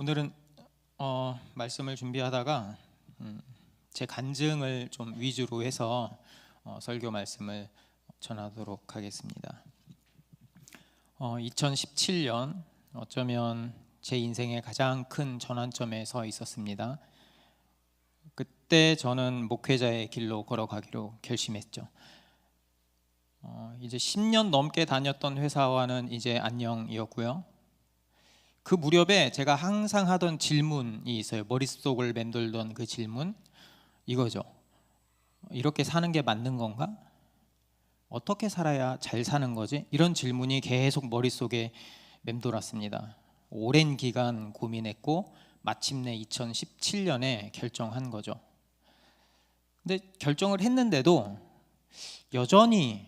오늘은 말씀을 준비하다가 제 간증을 좀 위주로 해서 설교 말씀을 전하도록 하겠습니다. 2017년 어쩌면 제 인생의 가장 큰 전환점에 서 있었습니다. 그때 저는 목회자의 길로 걸어가기로 결심했죠. 이제 10년 넘게 다녔던 회사와는 이제 안녕이었고요. 그 무렵에 제가 항상 하던 질문이 있어요. 머릿속을 맴돌던 그 질문, 이거죠. 이렇게 사는 게 맞는 건가? 어떻게 살아야 잘 사는 거지? 이런 질문이 계속 머릿속에 맴돌았습니다. 오랜 기간 고민했고 마침내 2017년에 결정한 거죠. 근데 결정을 했는데도 여전히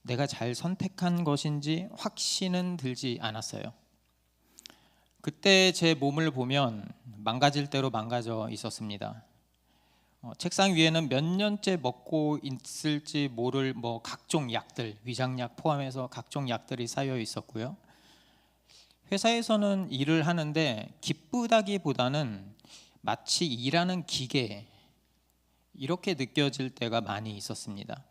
내가 잘 선택한 것인지 확신은 들지 않았어요. 그때 제 몸을 보면 망가질 대로 망가져 있었습니다. 책상 위에는 몇 년째 먹고 있을지 모를 각종 약들, 위장약 포함해서 각종 약들이 쌓여 있었고요. 회사에서는 일을 하는데 기쁘다기보다는 마치 일하는 기계, 이렇게 느껴질 때가 많이 있었습니다.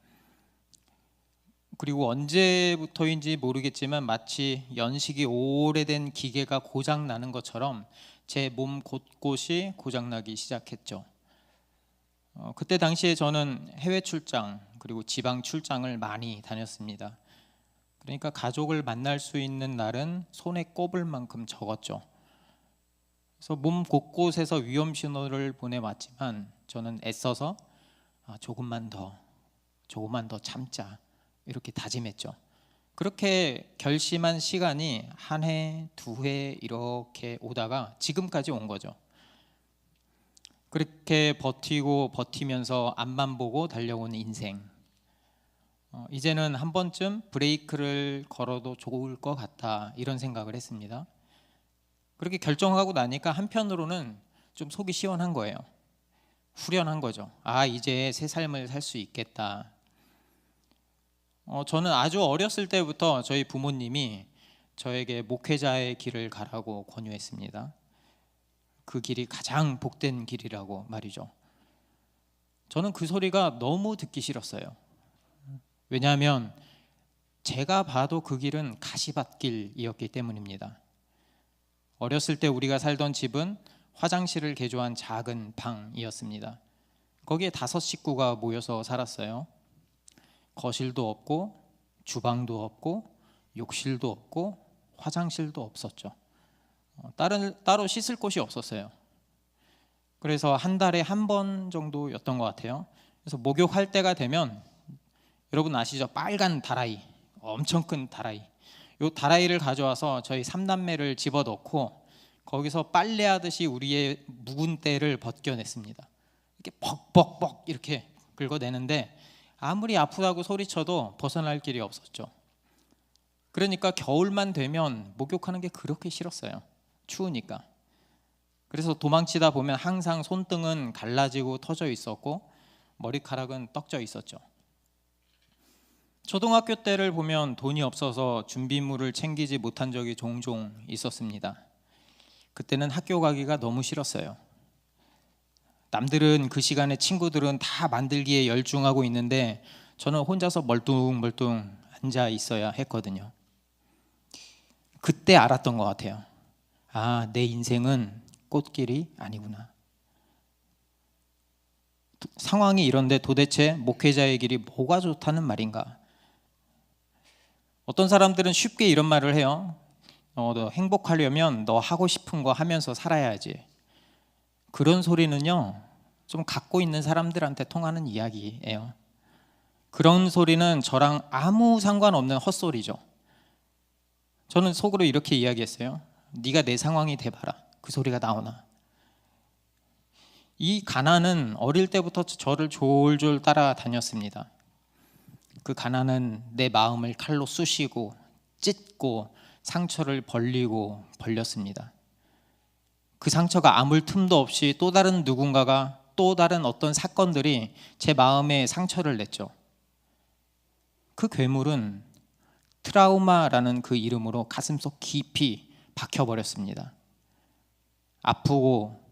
그리고 언제부터인지 모르겠지만 마치 연식이 오래된 기계가 고장 나는 것처럼 제 몸 곳곳이 고장나기 시작했죠. 그때 당시에 저는 해외 출장 그리고 지방 출장을 많이 다녔습니다. 그러니까 가족을 만날 수 있는 날은 손에 꼽을 만큼 적었죠. 그래서 몸 곳곳에서 위험 신호를 보내왔지만 저는 애써서 조금만 더 참자, 이렇게 다짐했죠. 그렇게 결심한 시간이 한 해, 두 해 이렇게 오다가 지금까지 온 거죠. 그렇게 버티면서 앞만 보고 달려온 인생. 이제는 한 번쯤 브레이크를 걸어도 좋을 것 같다, 이런 생각을 했습니다. 그렇게 결정하고 나니까 한편으로는 좀 속이 시원한 거예요. 후련한 거죠. 이제 새 삶을 살 수 있겠다. 저는 아주 어렸을 때부터 저희 부모님이 저에게 목회자의 길을 가라고 권유했습니다. 그 길이 가장 복된 길이라고 말이죠. 저는 그 소리가 너무 듣기 싫었어요. 왜냐하면 제가 봐도 그 길은 가시밭길이었기 때문입니다. 어렸을 때 우리가 살던 집은 화장실을 개조한 작은 방이었습니다. 거기에 5 식구가 모여서 살았어요. 거실도 없고 주방도 없고 욕실도 없고 화장실도 없었죠. 따로 씻을 곳이 없었어요. 그래서 한 달에 한 번 정도였던 것 같아요. 그래서 목욕할 때가 되면, 여러분 아시죠? 빨간 다라이, 엄청 큰 다라이. 이 다라이를 가져와서 저희 3남매를 집어넣고 거기서 빨래하듯이 우리의 묵은 때를 벗겨냈습니다. 이렇게 벅벅벅 이렇게 긁어내는데 아무리 아프다고 소리쳐도 벗어날 길이 없었죠. 그러니까 겨울만 되면 목욕하는 게 그렇게 싫었어요. 추우니까. 그래서 도망치다 보면 항상 손등은 갈라지고 터져 있었고 머리카락은 떡져 있었죠. 초등학교 때를 보면 돈이 없어서 준비물을 챙기지 못한 적이 종종 있었습니다. 그때는 학교 가기가 너무 싫었어요. 남들은 그 시간에 친구들은 다 만들기에 열중하고 있는데 저는 혼자서 멀뚱멀뚱 앉아 있어야 했거든요. 그때 알았던 것 같아요. 내 인생은 꽃길이 아니구나. 상황이 이런데 도대체 목회자의 길이 뭐가 좋다는 말인가? 어떤 사람들은 쉽게 이런 말을 해요. 너 행복하려면 너 하고 싶은 거 하면서 살아야지. 그런 소리는요, 좀 갖고 있는 사람들한테 통하는 이야기예요. 그런 소리는 저랑 아무 상관없는 헛소리죠. 저는 속으로 이렇게 이야기했어요. 네가 내 상황이 돼봐라. 그 소리가 나오나. 이 가난은 어릴 때부터 저를 졸졸 따라다녔습니다. 그 가난은 내 마음을 칼로 쑤시고 찢고 상처를 벌렸습니다. 그 상처가 아물 틈도 없이 또 다른 누군가가, 또 다른 어떤 사건들이 제 마음에 상처를 냈죠. 그 괴물은 트라우마라는 그 이름으로 가슴속 깊이 박혀버렸습니다. 아프고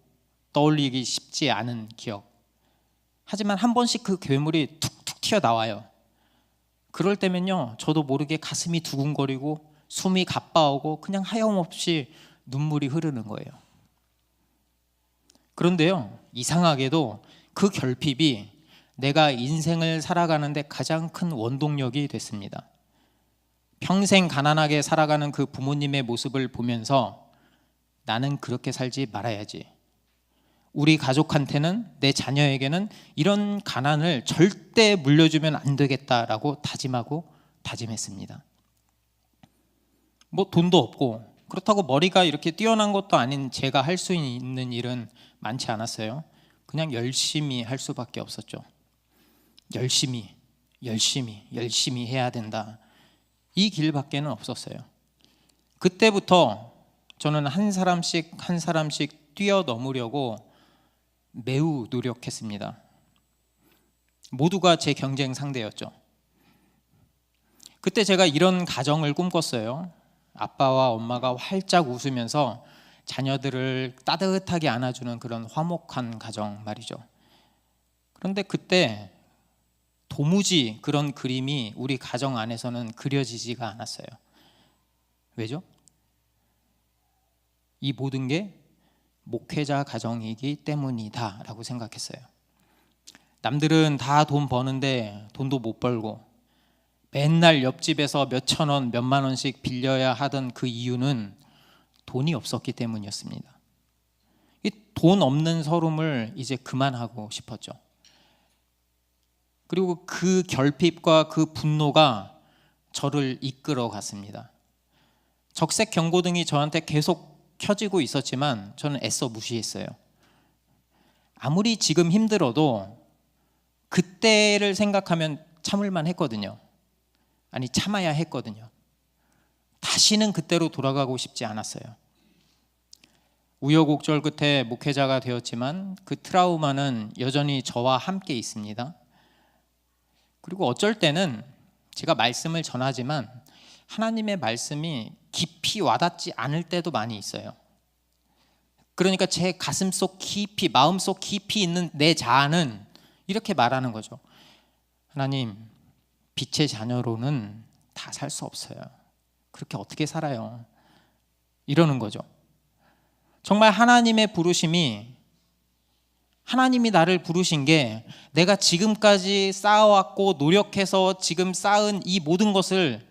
떠올리기 쉽지 않은 기억. 하지만 한 번씩 그 괴물이 툭툭 튀어나와요. 그럴 때면요, 저도 모르게 가슴이 두근거리고 숨이 가빠오고 그냥 하염없이 눈물이 흐르는 거예요. 그런데요, 이상하게도 그 결핍이 내가 인생을 살아가는데 가장 큰 원동력이 됐습니다. 평생 가난하게 살아가는 그 부모님의 모습을 보면서 나는 그렇게 살지 말아야지. 우리 가족한테는, 내 자녀에게는 이런 가난을 절대 물려주면 안 되겠다라고 다짐하고 다짐했습니다. 뭐 돈도 없고 그렇다고 머리가 이렇게 뛰어난 것도 아닌 제가 할 수 있는 일은 많지 않았어요. 그냥 열심히 할 수밖에 없었죠. 열심히 해야 된다. 이 길밖에는 없었어요. 그때부터 저는 한 사람씩 뛰어넘으려고 매우 노력했습니다. 모두가 제 경쟁 상대였죠. 그때 제가 이런 가정을 꿈꿨어요. 아빠와 엄마가 활짝 웃으면서 자녀들을 따뜻하게 안아주는 그런 화목한 가정 말이죠. 그런데 그때 도무지 그런 그림이 우리 가정 안에서는 그려지지가 않았어요. 왜죠? 이 모든 게 목회자 가정이기 때문이다 라고 생각했어요. 남들은 다 돈 버는데 돈도 못 벌고 맨날 옆집에서 몇천 원, 몇만 원씩 빌려야 하던 그 이유는 돈이 없었기 때문이었습니다. 이 돈 없는 서름을 이제 그만하고 싶었죠. 그리고 그 결핍과 그 분노가 저를 이끌어 갔습니다. 적색 경고등이 저한테 계속 켜지고 있었지만 저는 애써 무시했어요. 아무리 지금 힘들어도 그때를 생각하면 참을만 했거든요. 아니, 참아야 했거든요. 다시는 그때로 돌아가고 싶지 않았어요. 우여곡절 끝에 목회자가 되었지만 그 트라우마는 여전히 저와 함께 있습니다. 그리고 어쩔 때는 제가 말씀을 전하지만 하나님의 말씀이 깊이 와닿지 않을 때도 많이 있어요. 그러니까 제 가슴속 깊이, 마음속 깊이 있는 내 자아는 이렇게 말하는 거죠. 하나님, 빛의 자녀로는 다 살 수 없어요. 그렇게 어떻게 살아요? 이러는 거죠. 정말 하나님의 부르심이, 하나님이 나를 부르신 게 내가 지금까지 쌓아왔고 노력해서 지금 쌓은 이 모든 것을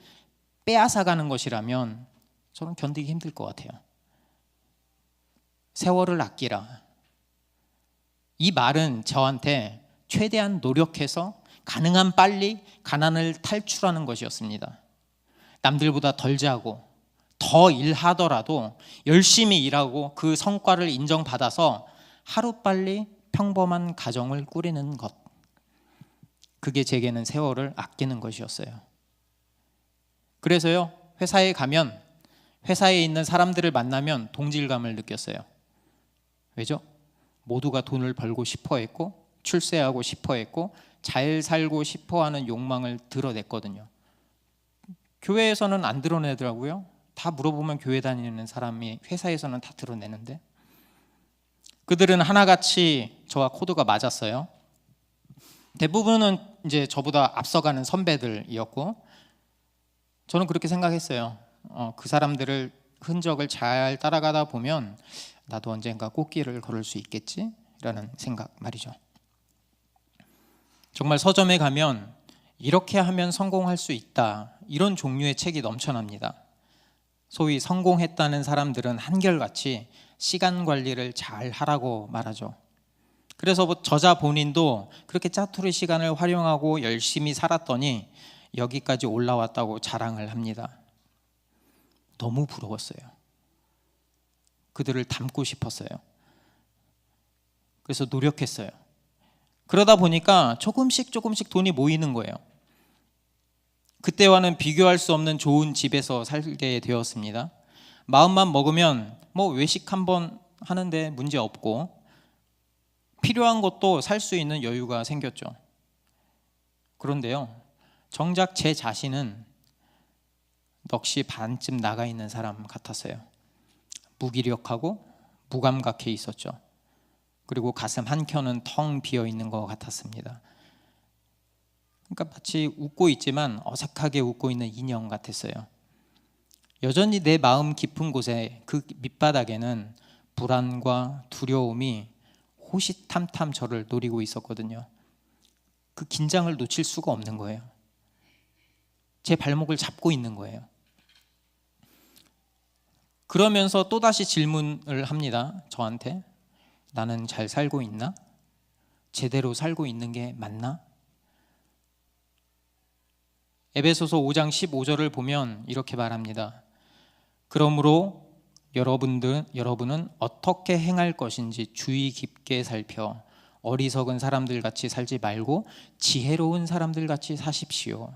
빼앗아가는 것이라면 저는 견디기 힘들 것 같아요. 세월을 아끼라. 이 말은 저한테 최대한 노력해서 가능한 빨리 가난을 탈출하는 것이었습니다. 남들보다 덜 자고 더 일하더라도 열심히 일하고 그 성과를 인정받아서 하루빨리 평범한 가정을 꾸리는 것. 그게 제게는 세월을 아끼는 것이었어요. 그래서요, 회사에 가면, 회사에 있는 사람들을 만나면 동질감을 느꼈어요. 왜죠? 모두가 돈을 벌고 싶어 했고 출세하고 싶어 했고 잘 살고 싶어 하는 욕망을 드러냈거든요. 교회에서는 안 드러내더라고요. 다 물어보면 교회 다니는 사람이 회사에서는 다 드러내는데, 그들은 하나같이 저와 코드가 맞았어요. 대부분은 이제 저보다 앞서가는 선배들이었고, 저는 그렇게 생각했어요. 그 사람들을 흔적을 잘 따라가다 보면 나도 언젠가 꽃길을 걸을 수 있겠지? 라는 생각 말이죠. 정말 서점에 가면 이렇게 하면 성공할 수 있다, 이런 종류의 책이 넘쳐납니다. 소위 성공했다는 사람들은 한결같이 시간 관리를 잘 하라고 말하죠. 그래서 저자 본인도 그렇게 짜투리 시간을 활용하고 열심히 살았더니 여기까지 올라왔다고 자랑을 합니다. 너무 부러웠어요. 그들을 닮고 싶었어요. 그래서 노력했어요. 그러다 보니까 조금씩 돈이 모이는 거예요. 그때와는 비교할 수 없는 좋은 집에서 살게 되었습니다. 마음만 먹으면 뭐 외식 한번 하는데 문제 없고 필요한 것도 살 수 있는 여유가 생겼죠. 그런데요, 정작 제 자신은 넋이 반쯤 나가 있는 사람 같았어요. 무기력하고 무감각해 있었죠. 그리고 가슴 한켠은 텅 비어 있는 것 같았습니다. 그러니까 마치 웃고 있지만 어색하게 웃고 있는 인형 같았어요. 여전히 내 마음 깊은 곳에 그 밑바닥에는 불안과 두려움이 호시탐탐 저를 노리고 있었거든요. 그 긴장을 놓칠 수가 없는 거예요. 제 발목을 잡고 있는 거예요. 그러면서 또다시 질문을 합니다. 저한테. 나는 잘 살고 있나? 제대로 살고 있는 게 맞나? 에베소서 5장 15절을 보면 이렇게 말합니다. 그러므로 여러분은 어떻게 행할 것인지 주의 깊게 살펴 어리석은 사람들 같이 살지 말고 지혜로운 사람들 같이 사십시오.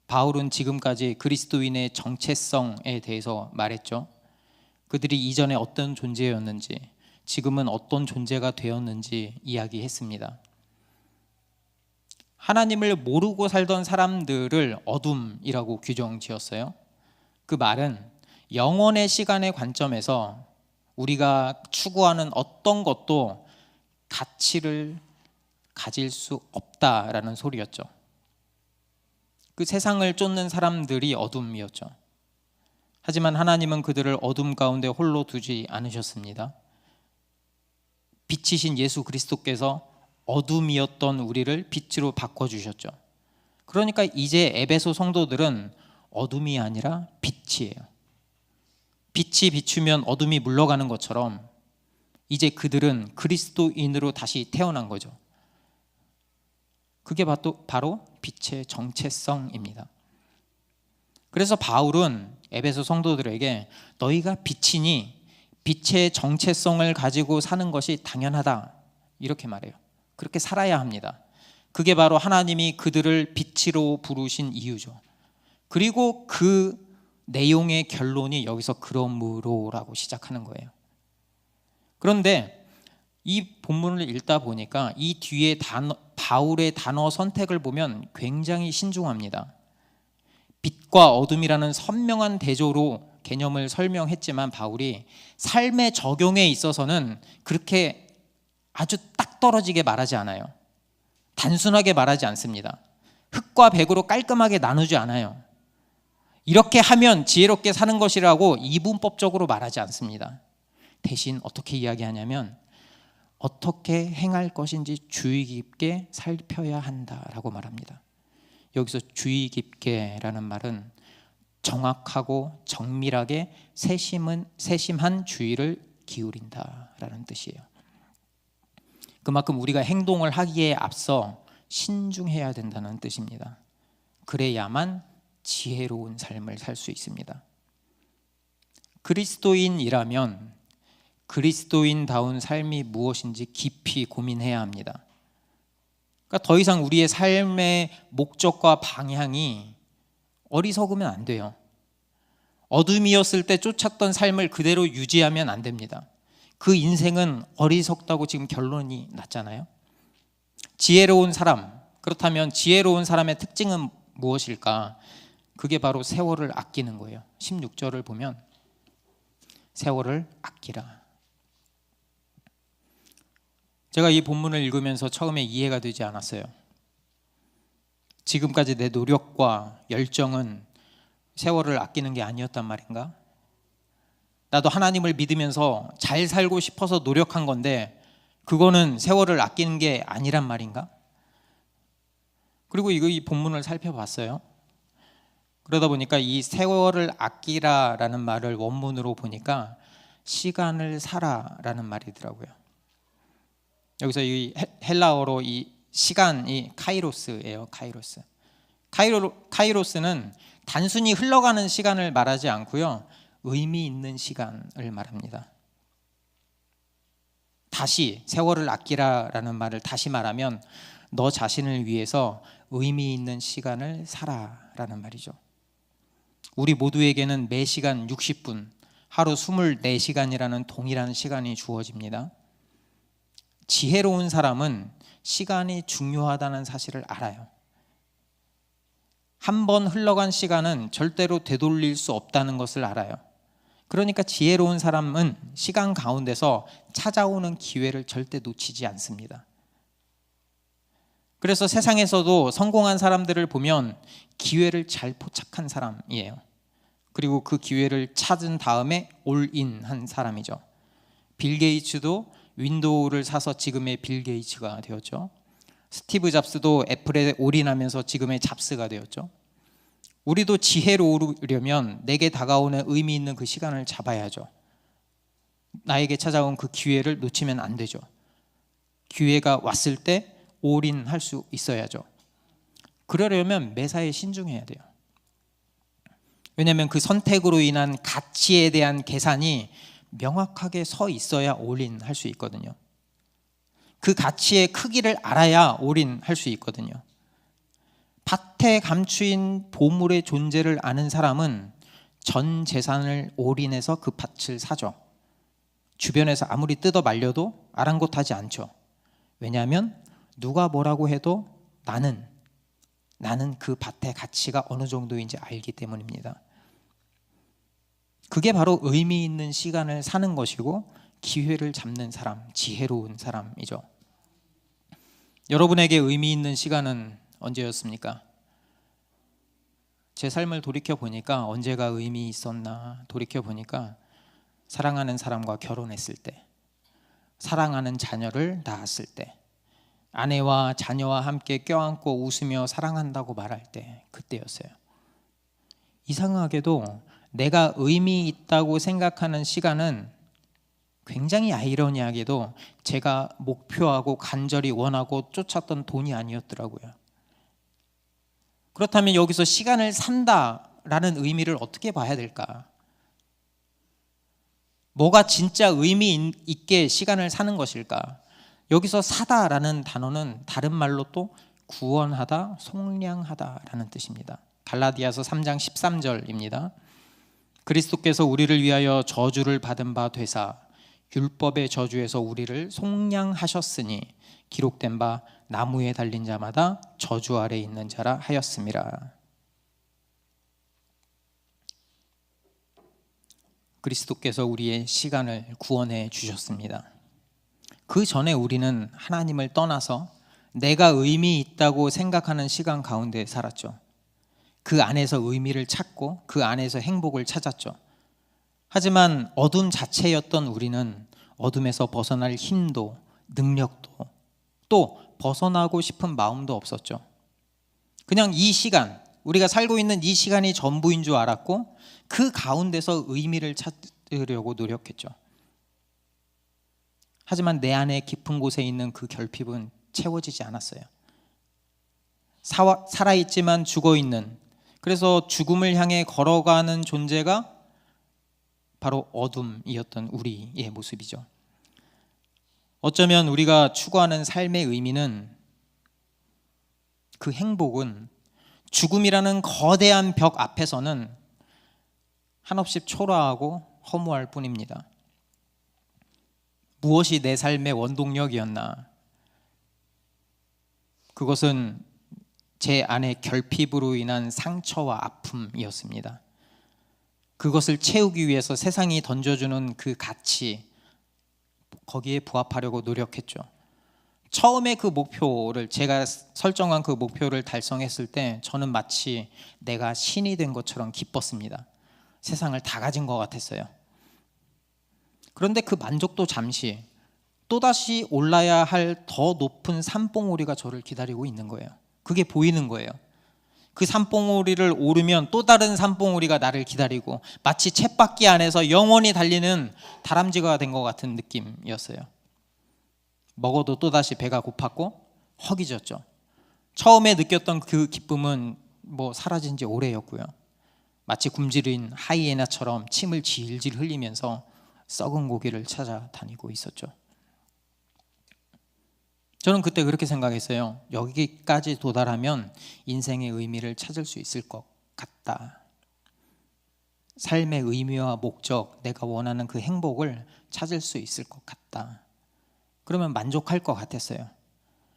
바울은 지금까지 그리스도인의 정체성에 대해서 말했죠. 그들이 이전에 어떤 존재였는지, 지금은 어떤 존재가 되었는지 이야기했습니다. 하나님을 모르고 살던 사람들을 어둠이라고 규정 지었어요. 그 말은 영원의 시간의 관점에서 우리가 추구하는 어떤 것도 가치를 가질 수 없다라는 소리였죠. 그 세상을 쫓는 사람들이 어둠이었죠. 하지만 하나님은 그들을 어둠 가운데 홀로 두지 않으셨습니다. 빛이신 예수 그리스도께서 어둠이었던 우리를 빛으로 바꿔주셨죠. 그러니까 이제 에베소 성도들은 어둠이 아니라 빛이에요. 빛이 비추면 어둠이 물러가는 것처럼 이제 그들은 그리스도인으로 다시 태어난 거죠. 그게 바로 빛의 정체성입니다. 그래서 바울은 에베소 성도들에게 너희가 빛이니 빛의 정체성을 가지고 사는 것이 당연하다 이렇게 말해요. 그렇게 살아야 합니다. 그게 바로 하나님이 그들을 빛으로 부르신 이유죠. 그리고 그 내용의 결론이 여기서 그러므로라고 시작하는 거예요. 그런데 이 본문을 읽다 보니까 이 뒤에 바울의 단어 선택을 보면 굉장히 신중합니다. 빛과 어둠이라는 선명한 대조로 개념을 설명했지만 바울이 삶의 적용에 있어서는 그렇게 아주 딱 떨어지게 말하지 않아요. 단순하게 말하지 않습니다. 흙과 백으로 깔끔하게 나누지 않아요. 이렇게 하면 지혜롭게 사는 것이라고 이분법적으로 말하지 않습니다. 대신 어떻게 이야기하냐면 어떻게 행할 것인지 주의 깊게 살펴야 한다라고 말합니다. 여기서 주의 깊게라는 말은 정확하고 정밀하게 세심한 주의를 기울인다라는 뜻이에요. 그만큼 우리가 행동을 하기에 앞서 신중해야 된다는 뜻입니다. 그래야만 지혜로운 삶을 살 수 있습니다. 그리스도인이라면 그리스도인다운 삶이 무엇인지 깊이 고민해야 합니다. 그러니까 더 이상 우리의 삶의 목적과 방향이 어리석으면 안 돼요. 어둠이었을 때 쫓았던 삶을 그대로 유지하면 안 됩니다. 그 인생은 어리석다고 지금 결론이 났잖아요. 지혜로운 사람, 그렇다면 지혜로운 사람의 특징은 무엇일까? 그게 바로 세월을 아끼는 거예요. 16절을 보면 세월을 아끼라. 제가 이 본문을 읽으면서 처음에 이해가 되지 않았어요. 지금까지 내 노력과 열정은 세월을 아끼는 게 아니었단 말인가? 나도 하나님을 믿으면서 잘 살고 싶어서 노력한 건데 그거는 세월을 아끼는 게 아니란 말인가? 그리고 이 본문을 살펴봤어요. 그러다 보니까 이 세월을 아끼라라는 말을 원문으로 보니까 시간을 살아라는 말이더라고요. 여기서 이 헬라어로 이 시간이 카이로스예요. 카이로스는 단순히 흘러가는 시간을 말하지 않고요, 의미 있는 시간을 말합니다. 다시 세월을 아끼라라는 말을 다시 말하면 너 자신을 위해서 의미 있는 시간을 살아라는 말이죠. 우리 모두에게는 매 시간 60분, 하루 24시간이라는 동일한 시간이 주어집니다. 지혜로운 사람은 시간이 중요하다는 사실을 알아요. 한 번 흘러간 시간은 절대로 되돌릴 수 없다는 것을 알아요. 그러니까 지혜로운 사람은 시간 가운데서 찾아오는 기회를 절대 놓치지 않습니다. 그래서 세상에서도 성공한 사람들을 보면 기회를 잘 포착한 사람이에요. 그리고 그 기회를 찾은 다음에 올인한 사람이죠. 빌 게이츠도 윈도우를 사서 지금의 빌 게이츠가 되었죠. 스티브 잡스도 애플에 올인하면서 지금의 잡스가 되었죠. 우리도 지혜로우려면 내게 다가오는 의미 있는 그 시간을 잡아야죠. 나에게 찾아온 그 기회를 놓치면 안 되죠. 기회가 왔을 때 올인할 수 있어야죠. 그러려면 매사에 신중해야 돼요. 왜냐하면 그 선택으로 인한 가치에 대한 계산이 명확하게 서 있어야 올인할 수 있거든요. 그 가치의 크기를 알아야 올인할 수 있거든요. 밭에 감추인 보물의 존재를 아는 사람은 전 재산을 올인해서 그 밭을 사죠. 주변에서 아무리 뜯어 말려도 아랑곳하지 않죠. 왜냐하면 누가 뭐라고 해도 나는 그 밭의 가치가 어느 정도인지 알기 때문입니다. 그게 바로 의미 있는 시간을 사는 것이고 기회를 잡는 사람, 지혜로운 사람이죠. 여러분에게 의미 있는 시간은 언제였습니까? 제 삶을 돌이켜 보니까 언제가 의미 있었나 돌이켜 보니까 사랑하는 사람과 결혼했을 때, 사랑하는 자녀를 낳았을 때, 아내와 자녀와 함께 껴안고 웃으며 사랑한다고 말할 때, 그때였어요. 이상하게도 내가 의미 있다고 생각하는 시간은 굉장히 아이러니하게도 제가 목표하고 간절히 원하고 쫓았던 돈이 아니었더라고요. 그렇다면 여기서 시간을 산다라는 의미를 어떻게 봐야 될까? 뭐가 진짜 의미 있게 시간을 사는 것일까? 여기서 사다라는 단어는 다른 말로 또 구원하다, 속량하다라는 뜻입니다. 갈라디아서 3장 13절입니다. 그리스도께서 우리를 위하여 저주를 받은 바 되사 율법의 저주에서 우리를 속량하셨으니 기록된 바 나무에 달린 자마다 저주 아래 있는 자라 하였음이라. 그리스도께서 우리의 시간을 구원해 주셨습니다. 그 전에 우리는 하나님을 떠나서 내가 의미 있다고 생각하는 시간 가운데 살았죠. 그 안에서 의미를 찾고 그 안에서 행복을 찾았죠. 하지만 어둠 자체였던 우리는 어둠에서 벗어날 힘도 능력도 또 벗어나고 싶은 마음도 없었죠. 그냥 이 시간, 우리가 살고 있는 이 시간이 전부인 줄 알았고 그 가운데서 의미를 찾으려고 노력했죠. 하지만 내 안에 깊은 곳에 있는 그 결핍은 채워지지 않았어요. 살아있지만 죽어있는, 그래서 죽음을 향해 걸어가는 존재가 바로 어둠이었던 우리의 모습이죠. 어쩌면 우리가 추구하는 삶의 의미는, 그 행복은 죽음이라는 거대한 벽 앞에서는 한없이 초라하고 허무할 뿐입니다. 무엇이 내 삶의 원동력이었나? 그것은 제 안의 결핍으로 인한 상처와 아픔이었습니다. 그것을 채우기 위해서 세상이 던져주는 그 가치, 거기에 부합하려고 노력했죠. 처음에 그 목표를, 제가 설정한 그 목표를 달성했을 때 저는 마치 내가 신이 된 것처럼 기뻤습니다. 세상을 다 가진 것 같았어요. 그런데 그 만족도 잠시, 또다시 올라야 할 더 높은 산봉우리가 저를 기다리고 있는 거예요. 그게 보이는 거예요. 그 산봉우리를 오르면 또 다른 산봉우리가 나를 기다리고 마치 쳇바퀴 안에서 영원히 달리는 다람쥐가 된 것 같은 느낌이었어요. 먹어도 또다시 배가 고팠고 허기졌죠. 처음에 느꼈던 그 기쁨은 사라진 지 오래였고요. 마치 굶주린 하이에나처럼 침을 질질 흘리면서 썩은 고기를 찾아다니고 있었죠. 저는 그때 그렇게 생각했어요. 여기까지 도달하면 인생의 의미를 찾을 수 있을 것 같다. 삶의 의미와 목적, 내가 원하는 그 행복을 찾을 수 있을 것 같다. 그러면 만족할 것 같았어요.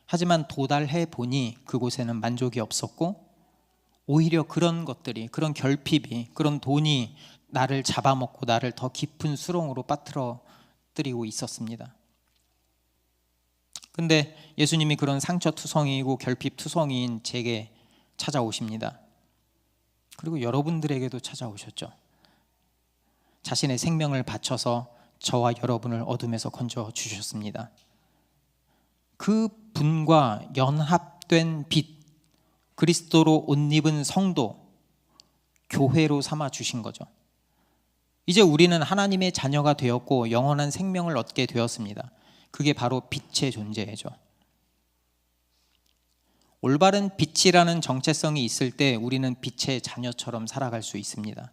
하지만 도달해 보니 그곳에는 만족이 없었고 오히려 그런 것들이, 그런 결핍이, 그런 돈이 나를 잡아먹고 나를 더 깊은 수렁으로 빠뜨리고 있었습니다. 근데 예수님이 그런 상처투성이이고 결핍투성이인 제게 찾아오십니다. 그리고 여러분들에게도 찾아오셨죠. 자신의 생명을 바쳐서 저와 여러분을 어둠에서 건져주셨습니다. 그 분과 연합된 빛, 그리스도로 옷 입은 성도, 교회로 삼아 주신 거죠. 이제 우리는 하나님의 자녀가 되었고 영원한 생명을 얻게 되었습니다. 그게 바로 빛의 존재죠. 올바른 빛이라는 정체성이 있을 때 우리는 빛의 자녀처럼 살아갈 수 있습니다.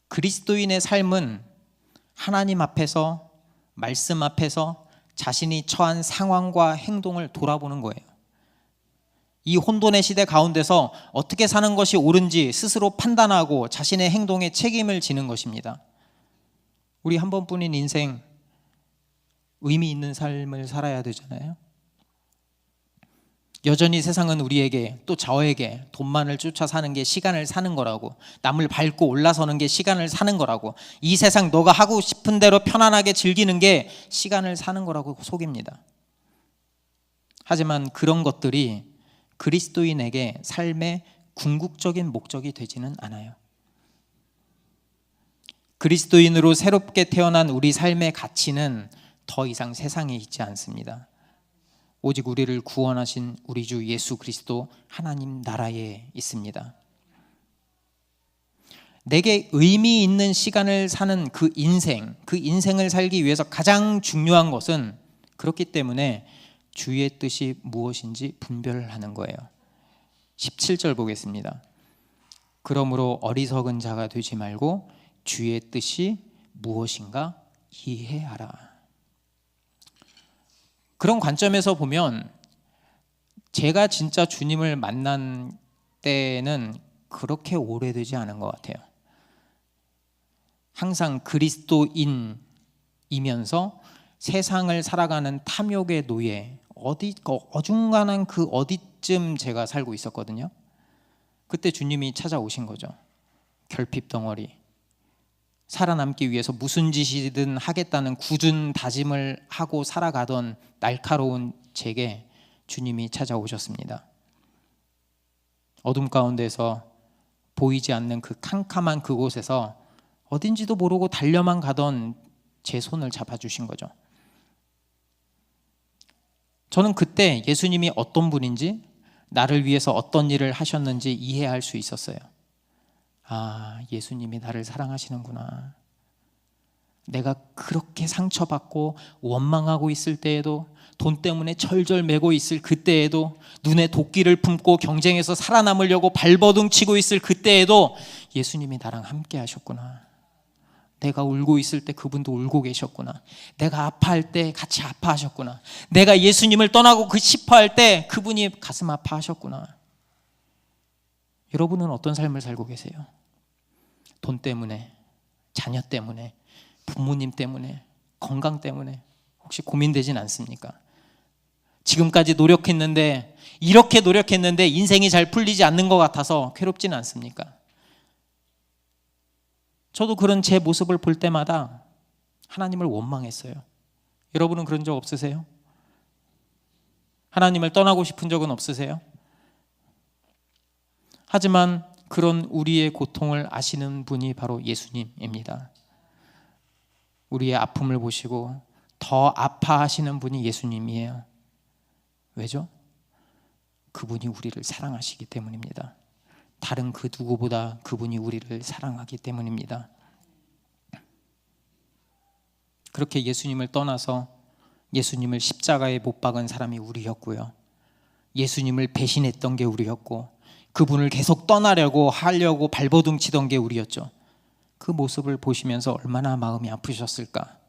그리스도인의 삶은 하나님 앞에서, 말씀 앞에서 자신이 처한 상황과 행동을 돌아보는 거예요. 이 혼돈의 시대 가운데서 어떻게 사는 것이 옳은지 스스로 판단하고 자신의 행동에 책임을 지는 것입니다. 우리 한 번뿐인 인생, 의미 있는 삶을 살아야 되잖아요. 여전히 세상은 우리에게, 또 저에게 돈만을 쫓아 사는 게 시간을 사는 거라고, 남을 밟고 올라서는 게 시간을 사는 거라고, 이 세상 너가 하고 싶은 대로 편안하게 즐기는 게 시간을 사는 거라고 속입니다. 하지만 그런 것들이 그리스도인에게 삶의 궁극적인 목적이 되지는 않아요. 그리스도인으로 새롭게 태어난 우리 삶의 가치는 더 이상 세상에 있지 않습니다. 오직 우리를 구원하신 우리 주 예수 그리스도 하나님 나라에 있습니다. 내게 의미 있는 시간을 사는 그 인생을 살기 위해서 가장 중요한 것은, 그렇기 때문에 주의 뜻이 무엇인지 분별하는 거예요. 17절 보겠습니다. 그러므로 어리석은 자가 되지 말고 주의 뜻이 무엇인가 이해하라. 그런 관점에서 보면 제가 진짜 주님을 만난 때는 그렇게 오래되지 않은 것 같아요. 항상 그리스도인이면서 세상을 살아가는 탐욕의 노예, 어중간한 그 어디쯤 제가 살고 있었거든요. 그때 주님이 찾아오신 거죠. 결핍 덩어리, 살아남기 위해서 무슨 짓이든 하겠다는 굳은 다짐을 하고 살아가던 날카로운 제게 주님이 찾아오셨습니다. 어둠 가운데서 보이지 않는 그 캄캄한 그곳에서 어딘지도 모르고 달려만 가던 제 손을 잡아주신 거죠. 저는 그때 예수님이 어떤 분인지, 나를 위해서 어떤 일을 하셨는지 이해할 수 있었어요. 아, 예수님이 나를 사랑하시는구나. 내가 그렇게 상처받고 원망하고 있을 때에도, 돈 때문에 절절매고 있을 그때에도, 눈에 도끼를 품고 경쟁에서 살아남으려고 발버둥 치고 있을 그때에도 예수님이 나랑 함께 하셨구나. 내가 울고 있을 때 그분도 울고 계셨구나. 내가 아파할 때 같이 아파하셨구나. 내가 예수님을 떠나고 싶어할 때 그분이 가슴 아파하셨구나. 여러분은 어떤 삶을 살고 계세요? 돈 때문에, 자녀 때문에, 부모님 때문에, 건강 때문에 혹시 고민되진 않습니까? 지금까지 노력했는데, 이렇게 노력했는데 인생이 잘 풀리지 않는 것 같아서 괴롭진 않습니까? 저도 그런 제 모습을 볼 때마다 하나님을 원망했어요. 여러분은 그런 적 없으세요? 하나님을 떠나고 싶은 적은 없으세요? 하지만 그런 우리의 고통을 아시는 분이 바로 예수님입니다. 우리의 아픔을 보시고 더 아파하시는 분이 예수님이에요. 왜죠? 그분이 우리를 사랑하시기 때문입니다. 다른 그 누구보다 그분이 우리를 사랑하기 때문입니다. 그렇게 예수님을 떠나서 예수님을 십자가에 못 박은 사람이 우리였고요. 예수님을 배신했던 게 우리였고, 그분을 계속 떠나려고 하려고 발버둥 치던 게 우리였죠. 그 모습을 보시면서 얼마나 마음이 아프셨을까?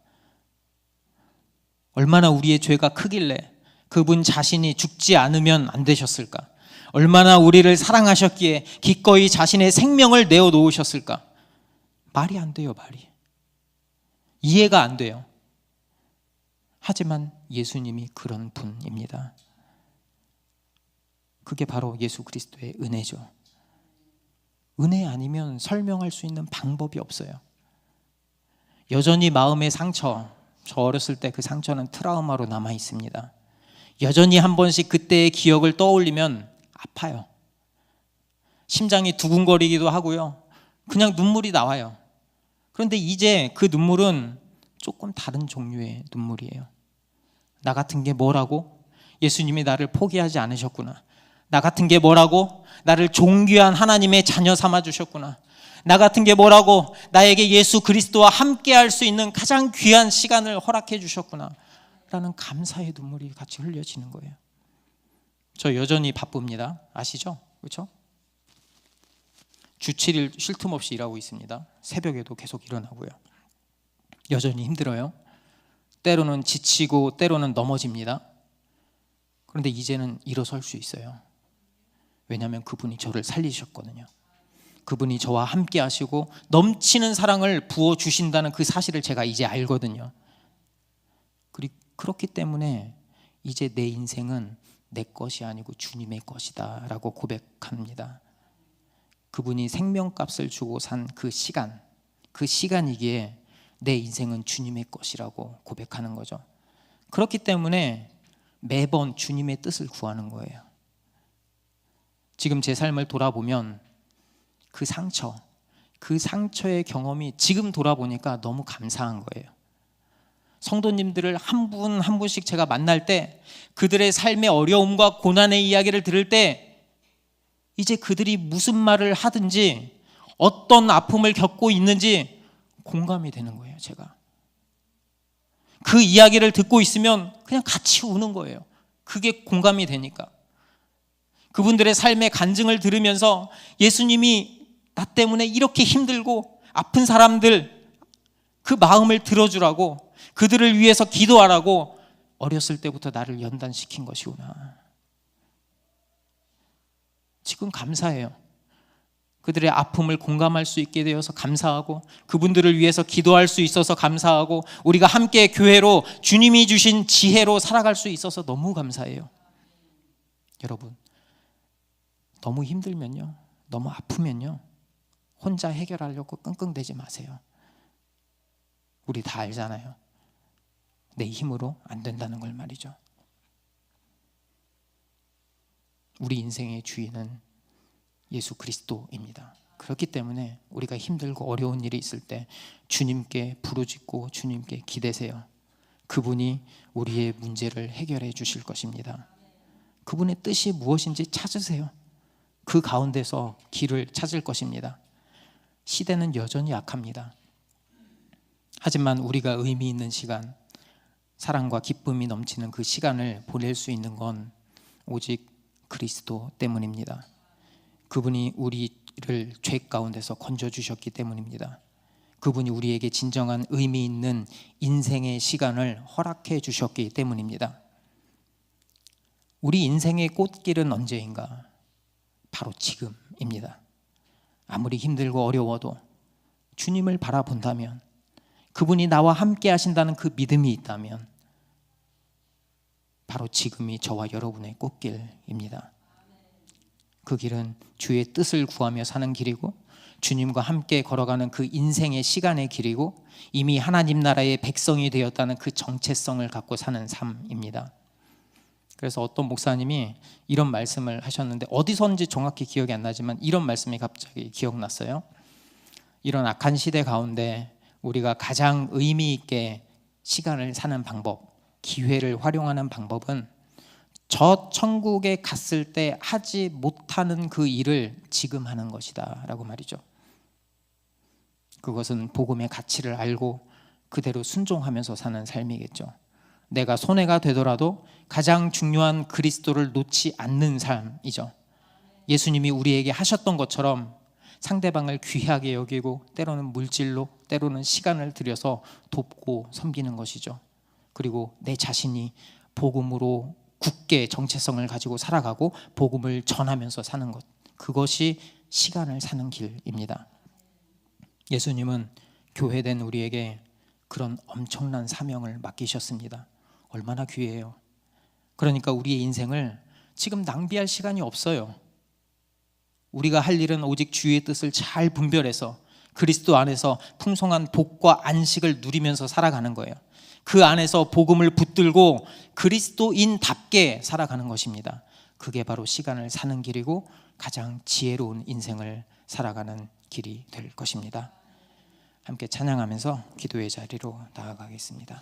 얼마나 우리의 죄가 크길래 그분 자신이 죽지 않으면 안 되셨을까? 얼마나 우리를 사랑하셨기에 기꺼이 자신의 생명을 내어놓으셨을까? 말이 안 돼요, 말이. 이해가 안 돼요. 하지만 예수님이 그런 분입니다. 그게 바로 예수 그리스도의 은혜죠. 은혜 아니면 설명할 수 있는 방법이 없어요. 여전히 마음의 상처, 저 어렸을 때 그 상처는 트라우마로 남아 있습니다. 여전히 한 번씩 그때의 기억을 떠올리면 아파요. 심장이 두근거리기도 하고요. 그냥 눈물이 나와요. 그런데 이제 그 눈물은 조금 다른 종류의 눈물이에요. 나 같은 게 뭐라고? 예수님이 나를 포기하지 않으셨구나. 나 같은 게 뭐라고? 나를 존귀한 하나님의 자녀 삼아 주셨구나. 나 같은 게 뭐라고? 나에게 예수 그리스도와 함께 할 수 있는 가장 귀한 시간을 허락해 주셨구나 라는 감사의 눈물이 같이 흘려지는 거예요. 저 여전히 바쁩니다. 아시죠? 그렇죠? 주 7일 쉴 틈 없이 일하고 있습니다. 새벽에도 계속 일어나고요. 여전히 힘들어요. 때로는 지치고 때로는 넘어집니다. 그런데 이제는 일어설 수 있어요. 왜냐하면 그분이 저를 살리셨거든요. 그분이 저와 함께 하시고 넘치는 사랑을 부어주신다는 그 사실을 제가 이제 알거든요. 그렇기 때문에 이제 내 인생은 내 것이 아니고 주님의 것이다 라고 고백합니다. 그분이 생명값을 주고 산 그 시간이기에 내 인생은 주님의 것이라고 고백하는 거죠. 그렇기 때문에 매번 주님의 뜻을 구하는 거예요. 지금 제 삶을 돌아보면 그 상처의 경험이 지금 돌아보니까 너무 감사한 거예요. 성도님들을 한 분 한 분씩 제가 만날 때 그들의 삶의 어려움과 고난의 이야기를 들을 때 이제 그들이 무슨 말을 하든지 어떤 아픔을 겪고 있는지 공감이 되는 거예요. 제가 그 이야기를 듣고 있으면 그냥 같이 우는 거예요. 그게 공감이 되니까. 그분들의 삶의 간증을 들으면서 예수님이 나 때문에 이렇게 힘들고 아픈 사람들 그 마음을 들어주라고, 그들을 위해서 기도하라고 어렸을 때부터 나를 연단시킨 것이구나. 지금 감사해요. 그들의 아픔을 공감할 수 있게 되어서 감사하고, 그분들을 위해서 기도할 수 있어서 감사하고, 우리가 함께 교회로 주님이 주신 지혜로 살아갈 수 있어서 너무 감사해요. 여러분, 너무 힘들면요, 너무 아프면요, 혼자 해결하려고 끙끙대지 마세요. 우리 다 알잖아요. 내 힘으로 안 된다는 걸 말이죠. 우리 인생의 주인은 예수 그리스도입니다. 그렇기 때문에 우리가 힘들고 어려운 일이 있을 때 주님께 부르짖고 주님께 기대세요. 그분이 우리의 문제를 해결해 주실 것입니다. 그분의 뜻이 무엇인지 찾으세요. 그 가운데서 길을 찾을 것입니다. 시대는 여전히 약합니다. 하지만 우리가 의미 있는 시간, 사랑과 기쁨이 넘치는 그 시간을 보낼 수 있는 건 오직 그리스도 때문입니다. 그분이 우리를 죄 가운데서 건져주셨기 때문입니다. 그분이 우리에게 진정한 의미 있는 인생의 시간을 허락해 주셨기 때문입니다. 우리 인생의 꽃길은 언제인가? 바로 지금입니다. 아무리 힘들고 어려워도 주님을 바라본다면, 그분이 나와 함께 하신다는 그 믿음이 있다면 바로 지금이 저와 여러분의 꽃길입니다. 그 길은 주의 뜻을 구하며 사는 길이고, 주님과 함께 걸어가는 그 인생의 시간의 길이고, 이미 하나님 나라의 백성이 되었다는 그 정체성을 갖고 사는 삶입니다. 그래서 어떤 목사님이 이런 말씀을 하셨는데, 어디서인지 정확히 기억이 안 나지만 이런 말씀이 갑자기 기억났어요. 이런 악한 시대 가운데 우리가 가장 의미 있게 시간을 사는 방법, 기회를 활용하는 방법은 저 천국에 갔을 때 하지 못하는 그 일을 지금 하는 것이다 라고 말이죠. 그것은 복음의 가치를 알고 그대로 순종하면서 사는 삶이겠죠. 내가 손해가 되더라도 가장 중요한 그리스도를 놓지 않는 삶이죠. 예수님이 우리에게 하셨던 것처럼 상대방을 귀하게 여기고, 때로는 물질로, 때로는 시간을 들여서 돕고 섬기는 것이죠. 그리고 내 자신이 복음으로 굳게 정체성을 가지고 살아가고 복음을 전하면서 사는 것, 그것이 시간을 사는 길입니다. 예수님은 교회된 우리에게 그런 엄청난 사명을 맡기셨습니다. 얼마나 귀해요. 그러니까 우리의 인생을 지금 낭비할 시간이 없어요. 우리가 할 일은 오직 주의 뜻을 잘 분별해서 그리스도 안에서 풍성한 복과 안식을 누리면서 살아가는 거예요. 그 안에서 복음을 붙들고 그리스도인답게 살아가는 것입니다. 그게 바로 시간을 사는 길이고 가장 지혜로운 인생을 살아가는 길이 될 것입니다. 함께 찬양하면서 기도의 자리로 나아가겠습니다.